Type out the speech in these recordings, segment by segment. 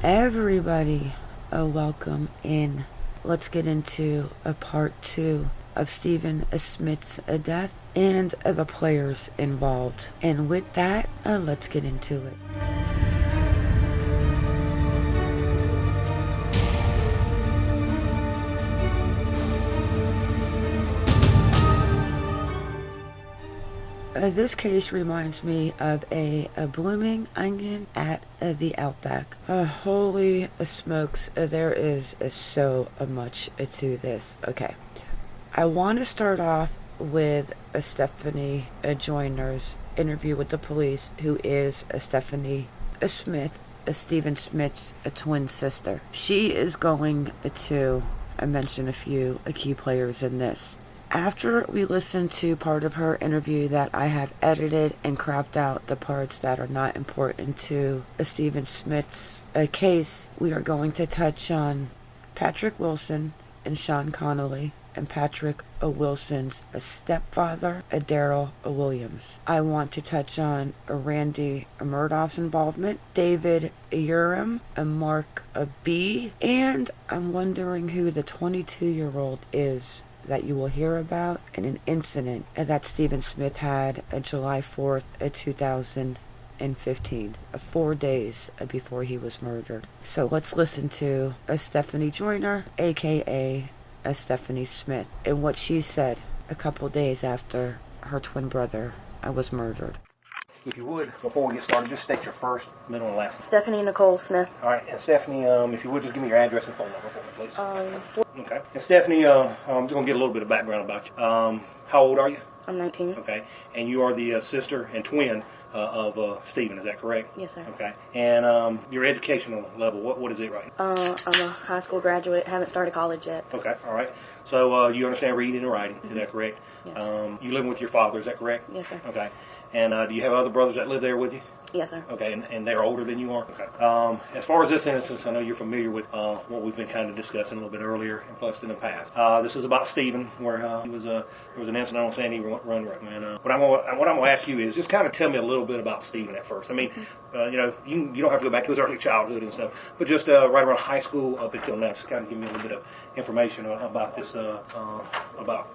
Everybody, welcome in. Let's get into a part 2 of Stephen Smith's death and the players involved. And with that, let's get into it. This case reminds me of a blooming onion at the Outback. Holy smokes, there is so much to this. Okay, I want to start off with Stephanie Joyner's interview with the police, who is Stephanie Smith, Stephen Smith's twin sister. She is going to mention a few key players in this. After we listen to part of her interview that I have edited and cropped out the parts that are not important to Stephen Smith's case, we are going to touch on Patrick Wilson and Shawn Connolly, and Patrick Wilson's stepfather, Daryl Williams. I want to touch on Randy Murdaugh's involvement, David Urim, and Marc B, and I'm wondering who the 22-year-old is that you will hear about in an incident that Stephen Smith had July 4th, 2015, 4 days before he was murdered. So let's listen to Stephanie Joyner, aka Stephanie Smith, and what she said a couple days after her twin brother was murdered. If you would, before we get started, just state your first, middle, and last name. Stephanie Nicole Smith. All right, and Stephanie, if you would, just give me your address and phone number for me, please. Okay. And Stephanie, I'm just going to get a little bit of background about you. How old are you? I'm 19. Okay. And you are the sister and twin of Stephen, is that correct? Yes, sir. Okay. And your educational level, what is it right now? I'm a high school graduate. Haven't started college yet. Okay, all right. So you understand reading and writing, is that correct? Yes. You live with your father, is that correct? Yes, sir. Okay. And do you have other brothers that live there with you? Yes, sir. Okay, and they're older than you are? Okay. As far as this instance, I know you're familiar with what we've been kind of discussing a little bit earlier and plus in the past. This is about Stephen, where there was an incident on Sandy Run Road. And what I'm going to ask you is just kind of tell me a little bit about Stephen at first. I mean, you don't have to go back to his early childhood and stuff, but just right around high school up until now, just kind of give me a little bit of information about this, about,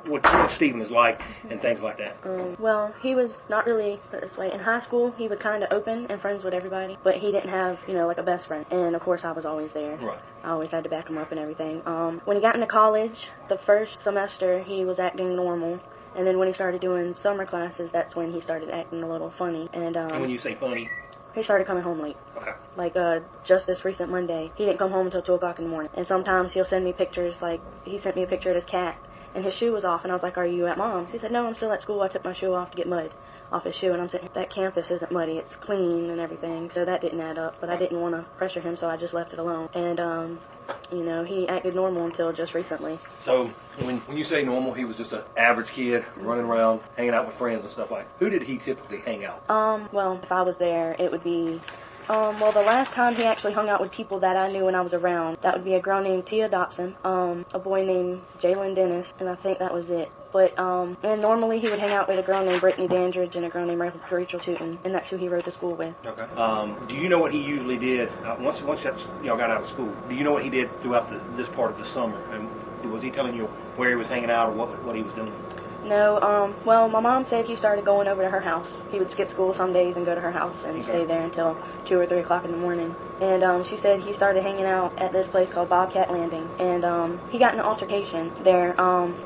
what Stephen is like and things like that. Well, he was not really this way. In high school, he was kind of open and friends with everybody, but he didn't have, like a best friend. And of course, I was always there. Right. I always had to back him up and everything. When he got into college, the first semester, he was acting normal. And then when he started doing summer classes, that's when he started acting a little funny. And when you say funny? He started coming home late. Okay. Like, just this recent Monday, he didn't come home until 2 o'clock in the morning. And sometimes he'll send me pictures, like, he sent me a picture of his cat, and his shoe was off, and I was like, are you at Mom's? He said, no, I'm still at school. I took my shoe off to get mud off his shoe, and I'm sitting, that campus isn't muddy, it's clean and everything, so that didn't add up, but I didn't want to pressure him, so I just left it alone. And, he acted normal until just recently. So, when you say normal, he was just an average kid, running around, hanging out with friends and stuff like that. Who did he typically hang out with? Well, if I was there, it would be, the last time he actually hung out with people that I knew when I was around, that would be a girl named Tia Dobson, a boy named Jalen Dennis, and I think that was it. But, and normally he would hang out with a girl named Brittany Dandridge and a girl named Rachel Tootin, and that's who he rode to school with. Okay. Do you know what he usually did, once y'all got out of school, do you know what he did throughout this part of the summer? And was he telling you where he was hanging out or what he was doing? No, well, my mom said he started going over to her house. He would skip school some days and go to her house and stay there until 2 or 3 o'clock in the morning. And she said he started hanging out at this place called Bobcat Landing. And he got in an altercation there.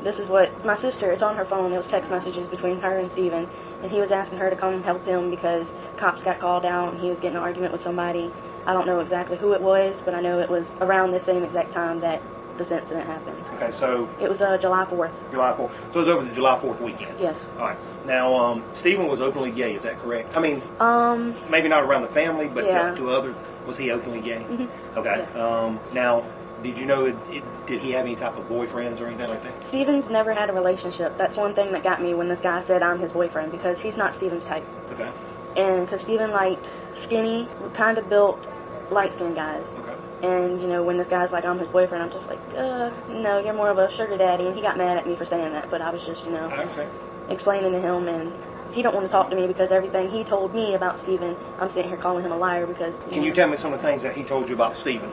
This is what my sister, it's on her phone, it was text messages between her and Stephen. And he was asking her to come help him because cops got called out and he was getting an argument with somebody. I don't know exactly who it was, but I know it was around the same exact time that this incident happened. Okay, so... It was July 4th. July 4th. So it was over the July 4th weekend? Yes. All right. Now, Stephen was openly gay, is that correct? I mean, maybe not around the family, but to others, was he openly gay? Mm-hmm. Okay. Yeah. Now, did you know, did he have any type of boyfriends or anything like that? Stephen's never had a relationship. That's one thing that got me when this guy said I'm his boyfriend, because he's not Stephen's type. Okay. And because Stephen liked skinny, kind of built, light-skinned guys. Okay. And, when this guy's like, I'm his boyfriend, I'm just like, no, you're more of a sugar daddy. And he got mad at me for saying that, but I was just, I understand. explaining to him, and he don't want to talk to me because everything he told me about Stephen, I'm sitting here calling him a liar because... Can you tell me some of the things that he told you about Stephen?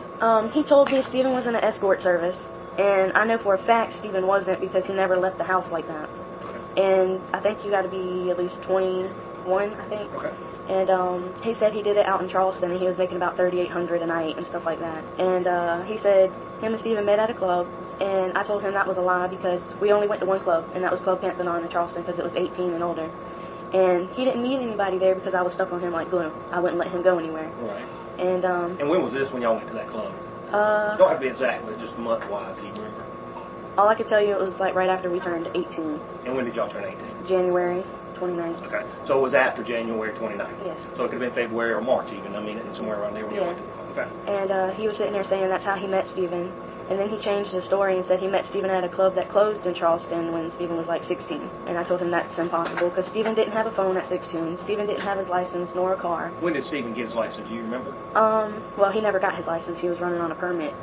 He told me Stephen was in an escort service, and I know for a fact Stephen wasn't because he never left the house like that. And I think you got to be at least 21, I think. Okay. And he said he did it out in Charleston, and he was making about $3,800 a night and stuff like that. And he said him and Stephen met at a club, and I told him that was a lie because we only went to one club, and that was Club Hampton in Charleston because it was 18 and older. And he didn't meet anybody there because I was stuck on him like glue. I wouldn't let him go anywhere. Right. And when was this when y'all went to that club? Don't have to be exact, but just month-wise, do you remember? All I could tell you, it was like right after we turned 18. And when did y'all turn 18? January 29th. Okay. So it was after January 29th? Yes. So it could have been February or March even. I mean, somewhere around there when you went to the club. Okay. And he was sitting there saying that's how he met Stephen. And then he changed his story and said he met Stephen at a club that closed in Charleston when Stephen was like 16. And I told him that's impossible because Stephen didn't have a phone at 16. Stephen didn't have his license nor a car. When did Stephen get his license? Do you remember? Well, he never got his license. He was running on a permit.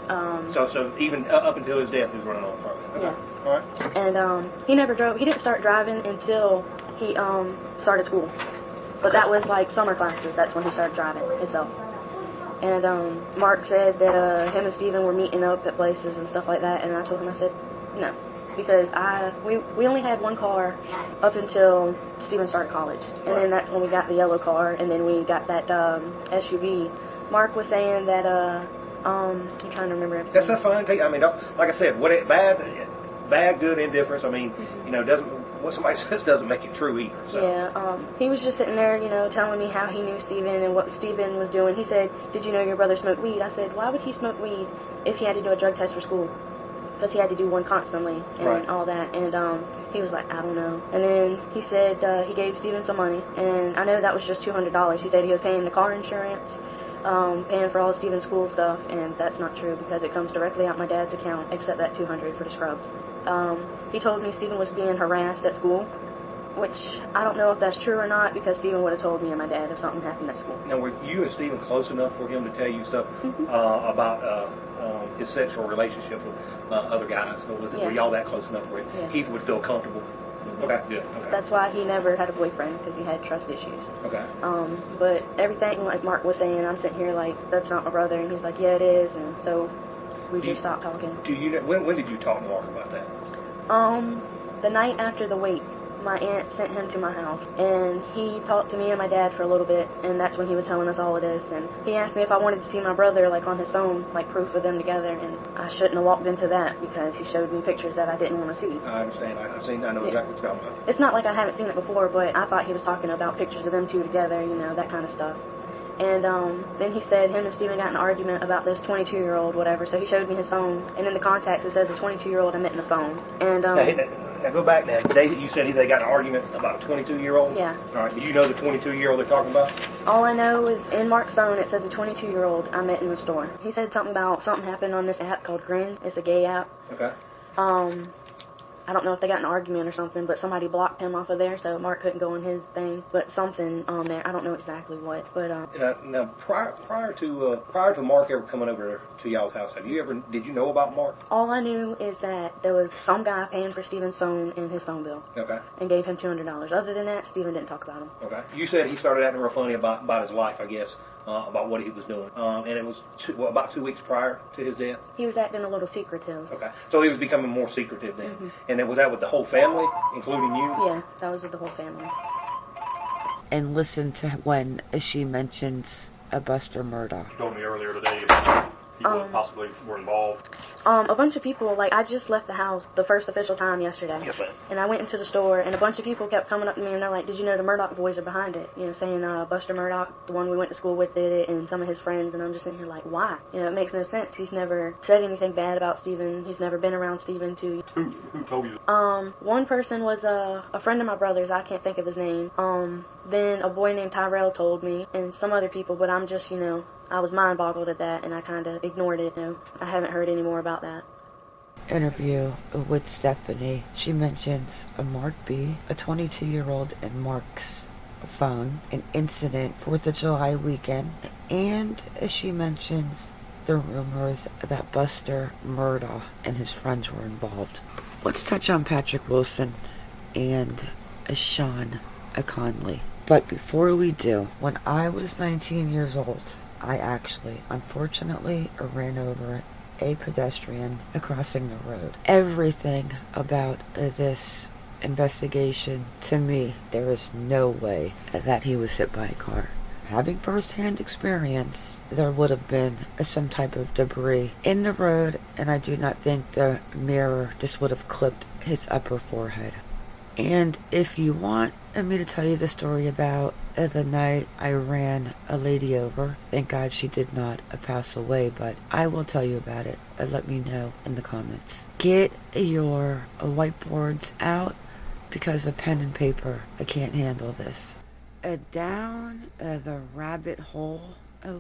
So even up until his death, he was running on a permit. Okay. Yeah. All right. And he never drove. He didn't start driving until he started school. But that was like summer classes. That's when he started driving himself. And Mark said that him and Stephen were meeting up at places and stuff like that. And I told him, I said, no. Because we only had one car up until Stephen started college. And then that's when we got the yellow car. And then we got that SUV. Mark was saying that, I'm trying to remember everything. That's fine. I mean, like I said, bad, good, indifference. I mean, what somebody says doesn't make it true either. So. Yeah, he was just sitting there, telling me how he knew Stephen and what Stephen was doing. He said, did you know your brother smoked weed? I said, why would he smoke weed if he had to do a drug test for school? Because he had to do one constantly and all that. And he was like, I don't know. And then he said he gave Stephen some money. And I know that was just $200. He said he was paying the car insurance, paying for all of Stephen's school stuff. And that's not true because it comes directly out my dad's account, except that $200 for the scrubs. He told me Stephen was being harassed at school, which I don't know if that's true or not because Stephen would have told me and my dad if something happened at school. Now, were you and Stephen close enough for him to tell you stuff about his sexual relationship with other guys? Or were y'all that close enough where he would feel comfortable? Okay, good. Okay. That's why he never had a boyfriend because he had trust issues. Okay. But everything like Mark was saying, I'm sitting here like, that's not my brother. And he's like, yeah, it is. And so we just stopped talking. Do you? When did you talk to Mark about that? The night after the wake, my aunt sent him to my house, and he talked to me and my dad for a little bit, and that's when he was telling us all of this. And he asked me if I wanted to see my brother, like on his phone, like proof of them together, and I shouldn't have walked into that because he showed me pictures that I didn't want to see. I understand. I know exactly what you're talking about. It's not like I haven't seen it before, but I thought he was talking about pictures of them two together, that kind of stuff. And then he said him and Stephen got in an argument about this 22-year-old, whatever. So he showed me his phone, and in the contacts it says a 22-year-old I met in the phone. And now go back now. You said they got in an argument about a 22-year-old? Yeah. All right. Do you know the 22-year-old they're talking about? All I know is in Mark's phone it says a 22-year-old I met in the store. He said something about something happened on this app called Grin. It's a gay app. Okay. I don't know if they got in an argument or something, but somebody blocked him off of there, so Mark couldn't go on his thing. But something on there, I don't know exactly what. But now prior to Mark ever coming over to y'all's house, did you know about Mark? All I knew is that there was some guy paying for Stephen's phone and his phone bill. Okay. And gave him $200. Other than that, Stephen didn't talk about him. Okay. You said he started acting real funny about his life, I guess. About what he was doing. And it was about 2 weeks prior to his death? He was acting a little secretive. Okay. So he was becoming more secretive then. Mm-hmm. And was that with the whole family, including you? Yeah, that was with the whole family. And listen to when she mentions a Buster Murdaugh. You told me earlier today about people that possibly were involved. A bunch of people, like, I just left the house the first official time yesterday. Yes, ma'am. And I went into the store, and a bunch of people kept coming up to me, and they're like, did you know the Murdaugh boys are behind it? Saying Buster Murdaugh, the one we went to school with, did it, and some of his friends, and I'm just sitting here like, why? It makes no sense. He's never said anything bad about Stephen. He's never been around Stephen to... Who told you? One person was a friend of my brother's. I can't think of his name. Then a boy named Tyrell told me, and some other people, but I'm just, I was mind-boggled at that, and I kind of ignored it. I haven't heard any more about that. Interview with Stephanie. She mentions a Marc B, a 22-year-old in Mark's phone, an incident 4th of July weekend, and she mentions the rumors that Buster Murdaugh and his friends were involved. Let's touch on Patrick Wilson and Shawn Connolly. But before we do, when I was 19 years old, I actually, unfortunately, ran over a pedestrian crossing the road. Everything about this investigation, to me, there is no way that he was hit by a car. Having first-hand experience, there would have been some type of debris in the road, and I do not think the mirror just would have clipped his upper forehead. And if you want me to tell you the story about the night I ran a lady over, thank God she did not pass away, but I will tell you about it. Let me know in the comments. Get your whiteboards out, because a pen and paper, I can't handle this. Down the rabbit hole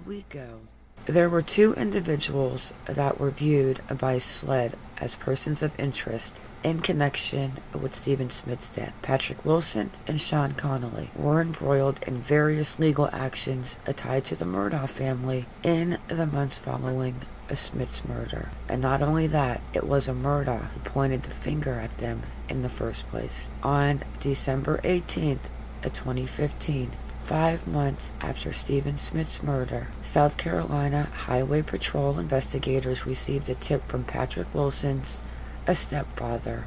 we go. There were two individuals that were viewed by SLED as persons of interest in connection with Stephen Smith's death. Patrick Wilson and Shawn Connolly were embroiled in various legal actions tied to the Murdaugh family in the months following Smith's murder. And not only that, it was a Murdaugh who pointed the finger at them in the first place. On December 18th, 2015, 5 months after Stephen Smith's murder, South Carolina Highway Patrol investigators received a tip from Patrick Wilson's stepfather,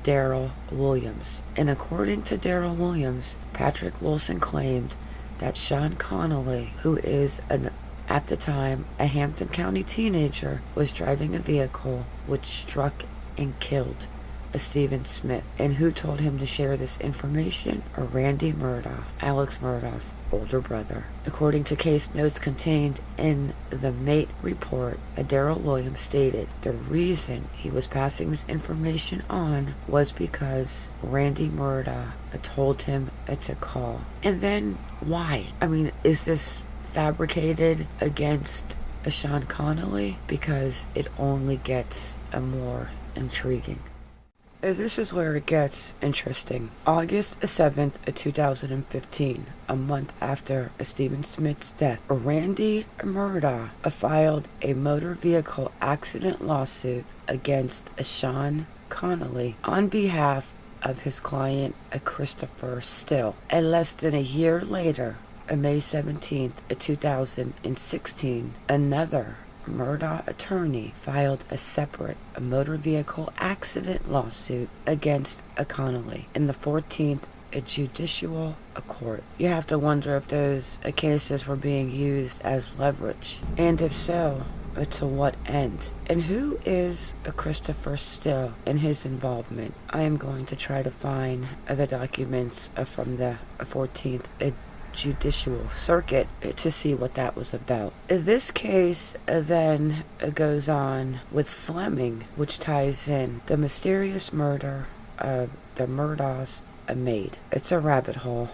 Darrell Williams. And according to Darrell Williams, Patrick Wilson claimed that Shawn Connolly, who is at the time a Hampton County teenager, was driving a vehicle which struck and killed Stephen Smith. And who told him to share this information? Randy Murdough, Alex Murdaugh's older brother. According to case notes contained in the MATE report, Darrell Williams stated the reason he was passing this information on was because Randy Murdough told him to call. And then why? I mean, is this fabricated against Shawn Connolly? Because it only gets more intriguing. This is where it gets interesting. August 7th, 2015, a month after Stephen Smith's death, Randy Murdough filed a motor vehicle accident lawsuit against Shawn Connolly on behalf of his client, Christopher Still. And less than a year later, May 17th, 2016, another Murdaugh attorney filed a separate motor vehicle accident lawsuit against Connolly in the 14th Judicial Court. You have to wonder if those cases were being used as leverage, and if so, to what end? And who is Christopher Still and his involvement? I am going to try to find the documents from the 14th Judicial Circuit to see what that was about. This case then goes on with Fleming, which ties in the mysterious murder of the Murdaugh's maid. It's a rabbit hole.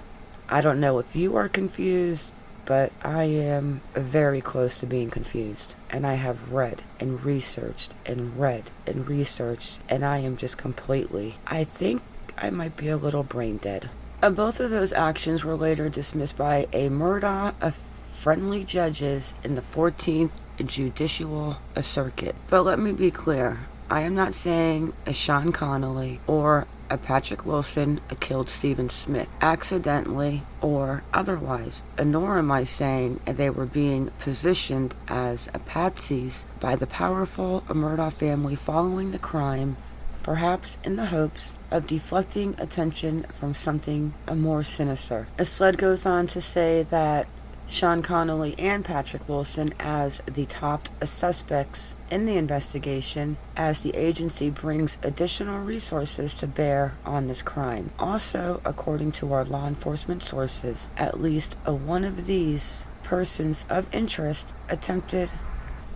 I don't know if you are confused, but I am very close to being confused. And I have read and researched and read and researched, and I am just completely, I think I might be a little brain dead. Both of those actions were later dismissed by a Murdaugh of friendly judges in the 14th Judicial Circuit. But let me be clear, I am not saying a Shawn Connolly or a Patrick Wilson killed Stephen Smith accidentally or otherwise, nor am I saying they were being positioned as patsies by the powerful Murdaugh family following the crime, perhaps in the hopes of deflecting attention from something more sinister. SLED goes on to say that Shawn Connolly and Patrick Wilson as the top suspects in the investigation, as the agency brings additional resources to bear on this crime. Also, according to our law enforcement sources, at least one of these persons of interest attempted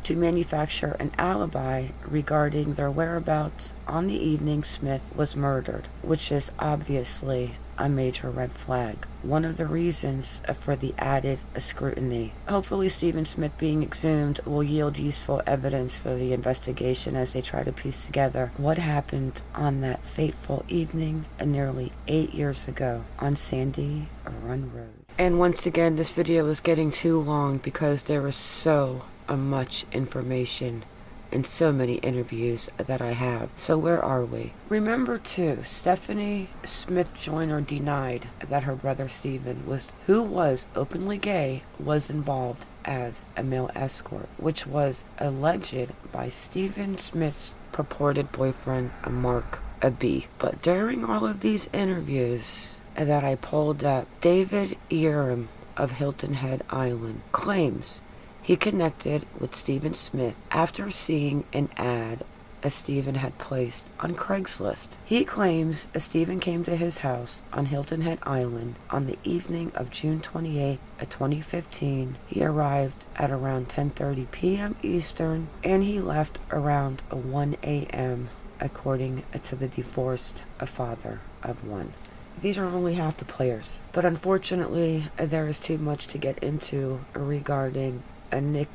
to manufacture an alibi regarding their whereabouts on the evening Smith was murdered, which is obviously a major red flag. One of the reasons for the added scrutiny. Hopefully Stephen Smith being exhumed will yield useful evidence for the investigation as they try to piece together what happened on that fateful evening nearly 8 years ago on Sandy Run Road. And once again, this video is getting too long because there is so much information in so many interviews that I have. So where are we? Remember too, Stephanie Smith Joyner denied that her brother Stephen, who was openly gay, was involved as a male escort, which was alleged by Stephen Smith's purported boyfriend, Marc B. But during all of these interviews that I pulled up, David Yerim of Hilton Head Island claims he connected with Stephen Smith after seeing an ad Stephen had placed on Craigslist. He claims Stephen came to his house on Hilton Head Island on the evening of June 28, 2015. He arrived at around 10:30 p.m. Eastern, and he left around 1 a.m., according to the divorced father of one. These are only half the players, but unfortunately, there is too much to get into regarding Nick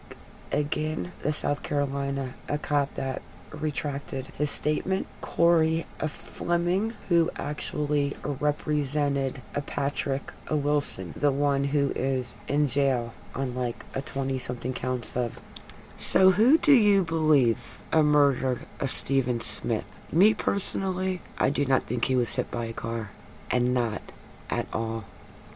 again, the South Carolina cop that retracted his statement, Corey Fleming, who actually represented Patrick Wilson, the one who is in jail on like a 20-something counts of. So who do you believe murdered Stephen Smith? Me personally, I do not think he was hit by a car, and not at all.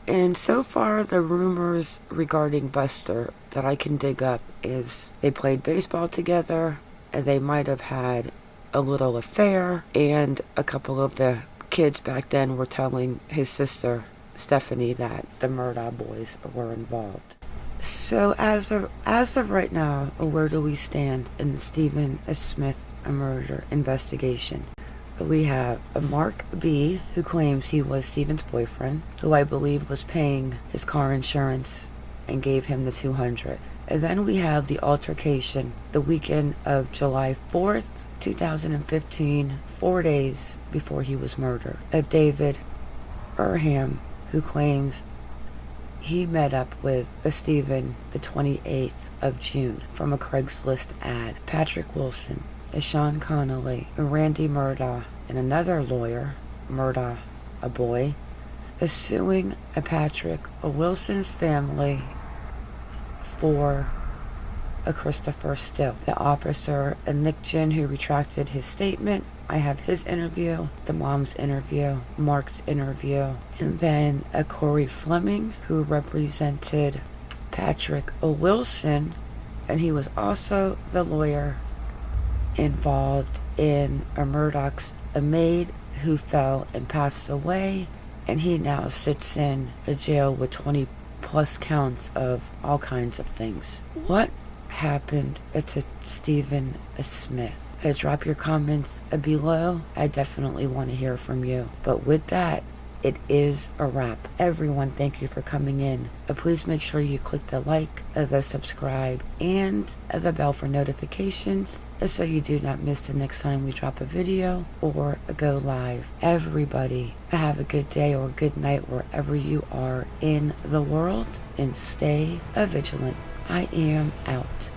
And so far, the rumors regarding Buster that I can dig up is they played baseball together, and they might have had a little affair, and a couple of the kids back then were telling his sister, Stephanie, that the Murdaugh boys were involved. So as of right now, where do we stand in the Stephen Smith murder investigation? We have Marc B, who claims he was Stephen's boyfriend, who I believe was paying his car insurance and gave him the $200. And then we have the altercation the weekend of July 4th, 2015, 4 days before he was murdered. David Urham, who claims he met up with Stephen the 28th of June from a Craigslist ad. Patrick Wilson, Shawn Connolly, Randy Murdough, and another lawyer, Murdaugh, a boy, is suing Patrick Wilson's family for a Christopher Still. The officer, Nick Ginn, who retracted his statement. I have his interview, the mom's interview, Mark's interview, and then a Corey Fleming, who represented Patrick Wilson, and he was also the lawyer involved in Murdaugh's maid who fell and passed away, and he now sits in a jail with 20 plus counts of all kinds of things. What happened to Stephen Smith? Drop your comments below. I definitely want to hear from you. But with that, it is a wrap. Everyone, thank you for coming in. Please make sure you click the like, the subscribe, and the bell for notifications so you do not miss the next time we drop a video or go live. Everybody, have a good day or good night wherever you are in the world, and stay vigilant. I am out.